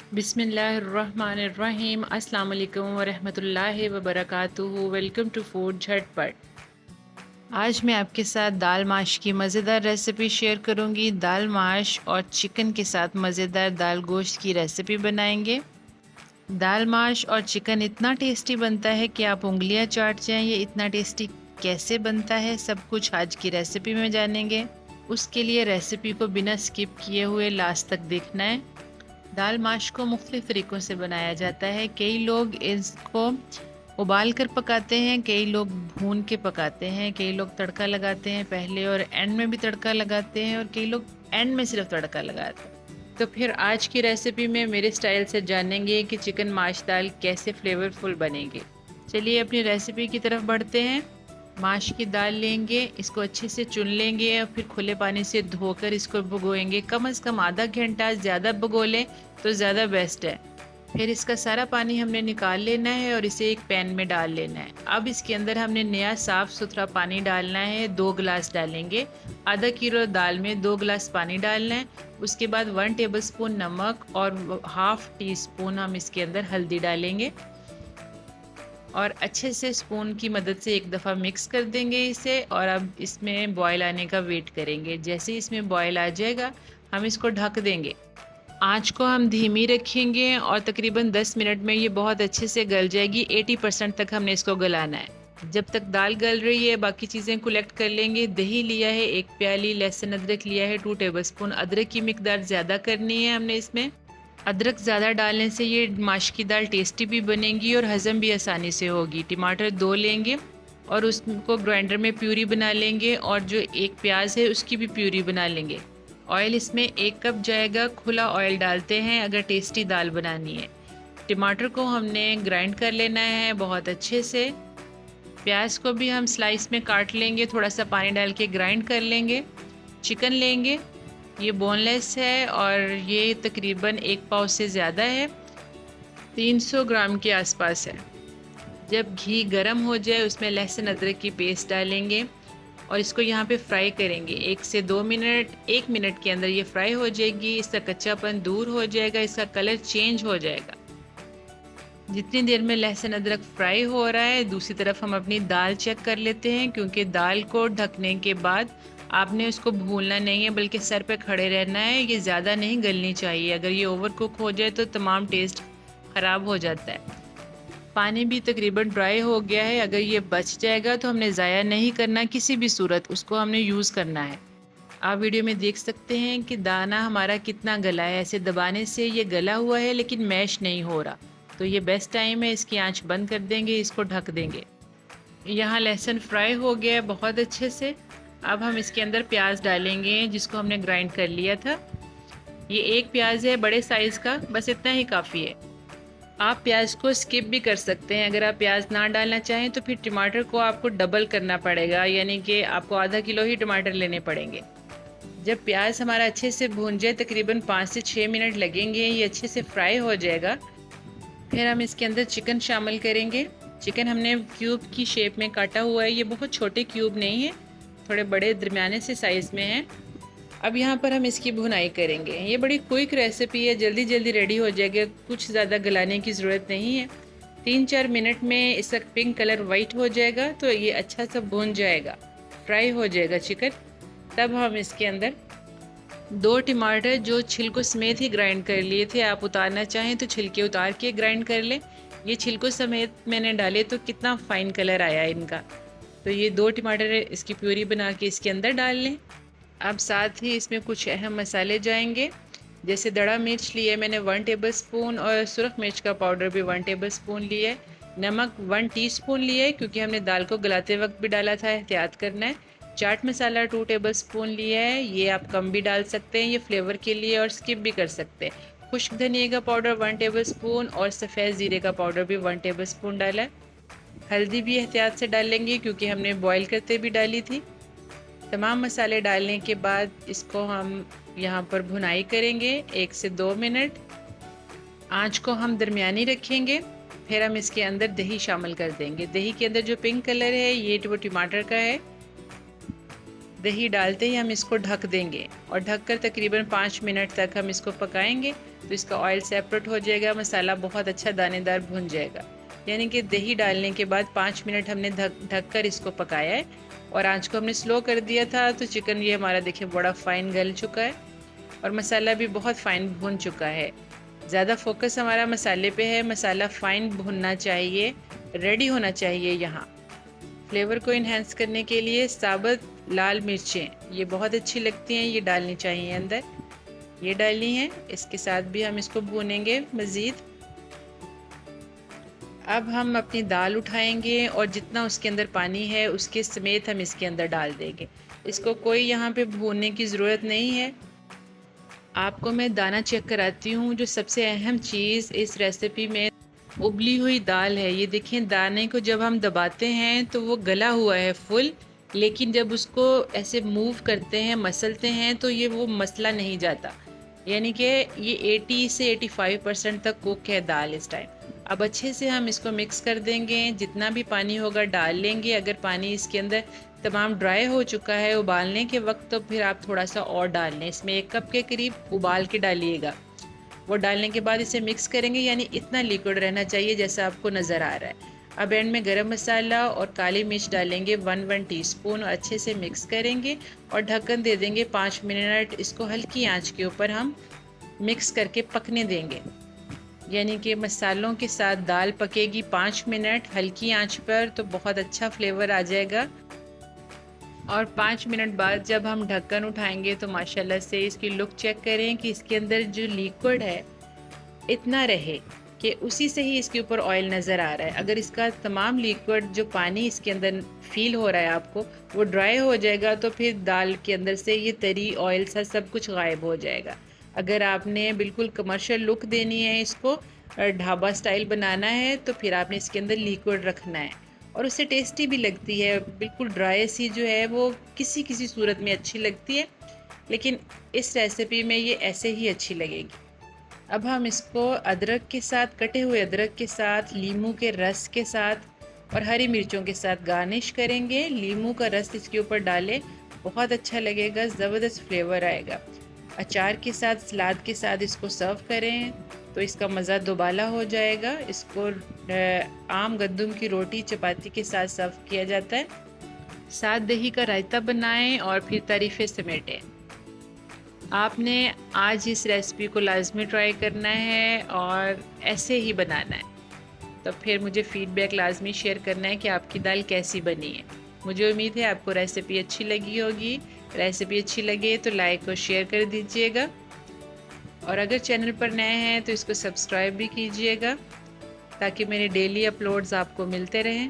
बिस्मिल्लाहिर्रहमानिर्रहीम। अस्सलाम वालेकुम वरहमतुल्लाहि वबरकातुहू। वेलकम टू फूड झटपट। आज मैं आपके साथ दाल माश की मज़ेदार रेसिपी शेयर करूंगी। दाल माश और चिकन के साथ मज़ेदार दाल गोश्त की रेसिपी बनाएंगे। दाल माश और चिकन इतना टेस्टी बनता है कि आप उंगलियां चाट जाएं। ये इतना टेस्टी कैसे बनता है, सब कुछ आज की रेसिपी में जानेंगे। उसके लिए रेसिपी को बिना स्किप किए हुए लास्ट तक देखना है। दाल माश को मुख्तलिफ तरीक़ों से बनाया जाता है। कई लोग इसको उबाल कर पकाते हैं, कई लोग भून के पकाते हैं, कई लोग तड़का लगाते हैं पहले और एंड में भी तड़का लगाते हैं, और कई लोग एंड में सिर्फ तड़का लगाते हैं। तो फिर आज की रेसिपी में मेरे स्टाइल से जानेंगे कि चिकन माश दाल कैसे फ्लेवरफुल बनेगी। चलिए अपनी रेसिपी की तरफ बढ़ते हैं। माश की दाल लेंगे, इसको अच्छे से चुन लेंगे और फिर खुले पानी से धोकर इसको भिगोएंगे। कम से कम आधा घंटा, ज़्यादा भिगो लें तो ज़्यादा बेस्ट है। फिर इसका सारा पानी हमने निकाल लेना है और इसे एक पैन में डाल लेना है। अब इसके अंदर हमने नया साफ़ सुथरा पानी डालना है। 2 गिलास डालेंगे। आधा किलो दाल में 2 गिलास पानी डालना है। उसके बाद 1 टेबलस्पून नमक और हाफ़ टी स्पून हम इसके अंदर हल्दी डालेंगे और अच्छे से स्पून की मदद से एक दफ़ा मिक्स कर देंगे इसे। और अब इसमें बॉयल आने का वेट करेंगे। जैसे इसमें बॉयल आ जाएगा हम इसको ढक देंगे। आँच को हम धीमी रखेंगे और तकरीबन 10 मिनट में ये बहुत अच्छे से गल जाएगी। 80% तक हमने इसको गलाना है। जब तक दाल गल रही है बाकी चीज़ें कलेक्ट कर लेंगे। दही लिया है 1 प्याली, लहसुन अदरक लिया है 2 टेबलस्पून। अदरक की मिकदार ज़्यादा करनी है हमने इसमें। अदरक ज़्यादा डालने से ये माश की दाल टेस्टी भी बनेगी और हज़म भी आसानी से होगी। टमाटर 2 लेंगे और उसको ग्राइंडर में प्यूरी बना लेंगे, और जो 1 प्याज है उसकी भी प्यूरी बना लेंगे। ऑयल इसमें 1 कप जाएगा। खुला ऑयल डालते हैं अगर टेस्टी दाल बनानी है। टमाटर को हमने ग्राइंड कर लेना है बहुत अच्छे से। प्याज को भी हम स्लाइस में काट लेंगे, थोड़ा सा पानी डाल के ग्राइंड कर लेंगे। चिकन लेंगे, ये बोनलेस है और ये तकरीबन 1 पाव से ज़्यादा है, 300 ग्राम के आसपास है। जब घी गर्म हो जाए उसमें लहसुन अदरक की पेस्ट डालेंगे और इसको यहाँ पे फ्राई करेंगे 1 से 2 मिनट। 1 मिनट के अंदर ये फ्राई हो जाएगी, इसका कच्चापन दूर हो जाएगा, इसका कलर चेंज हो जाएगा। जितनी देर में लहसुन अदरक फ्राई हो रहा है दूसरी तरफ हम अपनी दाल चेक कर लेते हैं, क्योंकि दाल को ढकने के बाद आपने उसको भूनना नहीं है बल्कि सर पे खड़े रहना है। ये ज़्यादा नहीं गलनी चाहिए, अगर ये ओवर कुक हो जाए तो तमाम टेस्ट ख़राब हो जाता है। पानी भी तकरीबन ड्राई हो गया है। अगर ये बच जाएगा तो हमने ज़ाया नहीं करना, किसी भी सूरत उसको हमने यूज़ करना है। आप वीडियो में देख सकते हैं कि दाना हमारा कितना गला है। ऐसे दबाने से ये गला हुआ है लेकिन मैश नहीं हो रहा, तो ये बेस्ट टाइम है। इसकी आंच बंद कर देंगे, इसको ढक देंगे। यहाँ लहसुन फ्राई हो गया है बहुत अच्छे से। अब हम इसके अंदर प्याज डालेंगे जिसको हमने ग्राइंड कर लिया था। ये 1 प्याज है बड़े साइज़ का, बस इतना ही काफ़ी है। आप प्याज को स्किप भी कर सकते हैं। अगर आप प्याज ना डालना चाहें तो फिर टमाटर को आपको डबल करना पड़ेगा, यानी कि आपको आधा किलो ही टमाटर लेने पड़ेंगे। जब प्याज हमारा अच्छे से भून जाए, तकरीबन 5 से 6 मिनट लगेंगे, ये अच्छे से फ्राई हो जाएगा। फिर हम इसके अंदर चिकन शामिल करेंगे। चिकन हमने क्यूब की शेप में काटा हुआ है। ये बहुत छोटे क्यूब नहीं है, थोड़े बड़े दरमियाने से साइज़ में है। अब यहाँ पर हम इसकी भुनाई करेंगे। ये बड़ी क्विक रेसिपी है, जल्दी जल्दी रेडी हो जाएगा, कुछ ज़्यादा गलाने की ज़रूरत नहीं है। 3-4 मिनट में इसका पिंक कलर वाइट हो जाएगा तो ये अच्छा सा भुन जाएगा, फ्राई हो जाएगा चिकन। तब हम इसके अंदर 2 टमाटर जो छिलकों समेत ही ग्राइंड कर लिए थे, आप उतारना चाहें तो छिलके उतार के ग्राइंड कर लें। ये छिलकों समेत मैंने डाले तो कितना फ़ाइन कलर आया इनका। तो ये 2 टमाटर इसकी प्यूरी बना के इसके अंदर डाल लें। अब साथ ही इसमें कुछ अहम मसाले जाएंगे, जैसे दड़ा मिर्च लिया है मैंने 1 टेबलस्पून और सुरख मिर्च का पाउडर भी 1 टेबलस्पून लिया है। नमक 1 टीस्पून लिया है, क्योंकि हमने दाल को गलाते वक्त भी डाला था, एहतियात करना है। चाट मसाला 2 टेबलस्पून लिया है, ये आप कम भी डाल सकते हैं, ये फ्लेवर के लिए, और स्किप भी कर सकते हैं। खुश्क धनिया का पाउडर 1 टेबलस्पून और सफ़ेद ज़ीरे का पाउडर भी 1 टेबलस्पून डाला है। हल्दी भी एहतियात से डाल लेंगे क्योंकि हमने बॉईल करते भी डाली थी। तमाम मसाले डालने के बाद इसको हम यहाँ पर भुनाई करेंगे 1 से 2 मिनट। आँच को हम दरमियानी रखेंगे। फिर हम इसके अंदर दही शामिल कर देंगे। दही के अंदर जो पिंक कलर है ये वो टमाटर का है। दही डालते ही हम इसको ढक देंगे और ढककर तकरीबन 5 मिनट तक हम इसको पकाएंगे तो इसका ऑयल सेपरेट हो जाएगा, मसाला बहुत अच्छा दानेदार भुन जाएगा। यानी कि दही डालने के बाद 5 मिनट हमने ढक कर इसको पकाया है और आंच को हमने स्लो कर दिया था। तो चिकन ये हमारा देखिए बड़ा फ़ाइन गल चुका है और मसाला भी बहुत फ़ाइन भुन चुका है। ज़्यादा फोकस हमारा मसाले पे है, मसाला फ़ाइन भुनना चाहिए, रेडी होना चाहिए। यहाँ फ्लेवर को इन्हेंस करने के लिए साबुत लाल मिर्चें ये बहुत अच्छी लगती हैं, ये डालनी चाहिए अंदर, ये डालनी है। इसके साथ भी हम इसको भूनेंगे मज़ीद। अब हम अपनी दाल उठाएंगे और जितना उसके अंदर पानी है उसके समेत हम इसके अंदर डाल देंगे। इसको कोई यहाँ पे भूनने की ज़रूरत नहीं है। आपको मैं दाना चेक कराती हूँ। जो सबसे अहम चीज़ इस रेसिपी में उबली हुई दाल है। ये देखें, दाने को जब हम दबाते हैं तो वो गला हुआ है फुल, लेकिन जब उसको ऐसे मूव करते हैं, मसलते हैं, तो ये वो मसला नहीं जाता। यानी कि ये 80 से 85% तक कुक है दाल इस टाइम। अब अच्छे से हम इसको मिक्स कर देंगे, जितना भी पानी होगा डाल लेंगे। अगर पानी इसके अंदर तमाम ड्राई हो चुका है उबालने के वक्त, तो फिर आप थोड़ा सा और डाल लें। इसमें 1 कप के करीब उबाल के डालिएगा। वो डालने के बाद इसे मिक्स करेंगे, यानी इतना लिक्विड रहना चाहिए जैसा आपको नज़र आ रहा है। अब एंड में गरम मसाला और काली मिर्च डालेंगे 1 टीस्पून और अच्छे से मिक्स करेंगे और ढक्कन दे देंगे 5 मिनट। इसको हल्की आंच के ऊपर हम मिक्स करके पकने देंगे, यानी कि मसालों के साथ दाल पकेगी 5 मिनट हल्की आंच पर, तो बहुत अच्छा फ्लेवर आ जाएगा। और 5 मिनट बाद जब हम ढक्कन उठाएंगे तो माशाल्लाह से इसकी लुक चेक करें कि इसके अंदर जो लिक्विड है इतना रहे कि उसी से ही इसके ऊपर ऑयल नज़र आ रहा है। अगर इसका तमाम लिक्विड जो पानी इसके अंदर फील हो रहा है आपको, वो ड्राई हो जाएगा तो फिर दाल के अंदर से ये तरी ऑयल सा सब कुछ गायब हो जाएगा। अगर आपने बिल्कुल कमर्शियल लुक देनी है, इसको ढाबा स्टाइल बनाना है, तो फिर आपने इसके अंदर लिक्विड रखना है और उससे टेस्टी भी लगती है। बिल्कुल ड्राई सी जो है वो किसी किसी सूरत में अच्छी लगती है, लेकिन इस रेसिपी में ये ऐसे ही अच्छी लगेगी। अब हम इसको अदरक के साथ, कटे हुए अदरक के साथ, लीमू के रस के साथ और हरी मिर्चों के साथ गार्निश करेंगे। लीमू का रस इसके ऊपर डालें, बहुत अच्छा लगेगा, ज़बरदस्त फ्लेवर आएगा। अचार के साथ, सलाद के साथ इसको सर्व करें तो इसका मज़ा दोबाला हो जाएगा। इसको आम गंदम की रोटी चपाती के साथ सर्व किया जाता है। साथ दही का रायता बनाएं और फिर तारीफ़ें समेटें। आपने आज इस रेसिपी को लाजमी ट्राई करना है और ऐसे ही बनाना है, तो फिर मुझे फ़ीडबैक लाजमी शेयर करना है कि आपकी दाल कैसी बनी है। मुझे उम्मीद है आपको रेसिपी अच्छी लगी होगी। रेसिपी अच्छी लगे तो लाइक और शेयर कर दीजिएगा और अगर चैनल पर नए हैं तो इसको सब्सक्राइब भी कीजिएगा ताकि मेरे डेली अपलोड्स आपको मिलते रहें।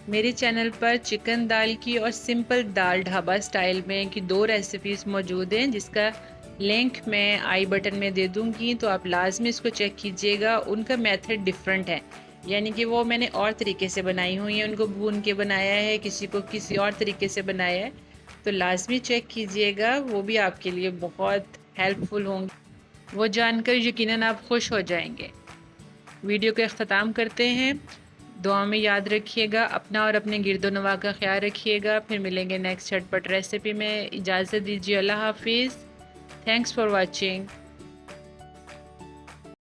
मेरे चैनल पर चिकन दाल की और सिंपल दाल ढाबा स्टाइल में की 2 रेसिपीज़ मौजूद हैं, जिसका लिंक मैं आई बटन में दे दूँगी, तो आप लाजमी इसको चेक कीजिएगा। उनका मेथड डिफरेंट है, यानी कि वो मैंने और तरीके से बनाई हुई हैं, उनको भून के बनाया है, किसी को किसी और तरीके से बनाया है, तो लाजमी चेक कीजिएगा। वो भी आपके लिए बहुत हेल्पफुल होंगे, वो जानकर यकीनन आप खुश हो जाएंगे। वीडियो का अख्ताम करते हैं। दुआ में याद रखिएगा, अपना और अपने गिरदोनवा का ख्याल रखिएगा। फिर मिलेंगे नेक्स्ट झटपट रेसिपी में। इजाज़त दीजिए, अल्लाह हाफिज़। Thanks for watching.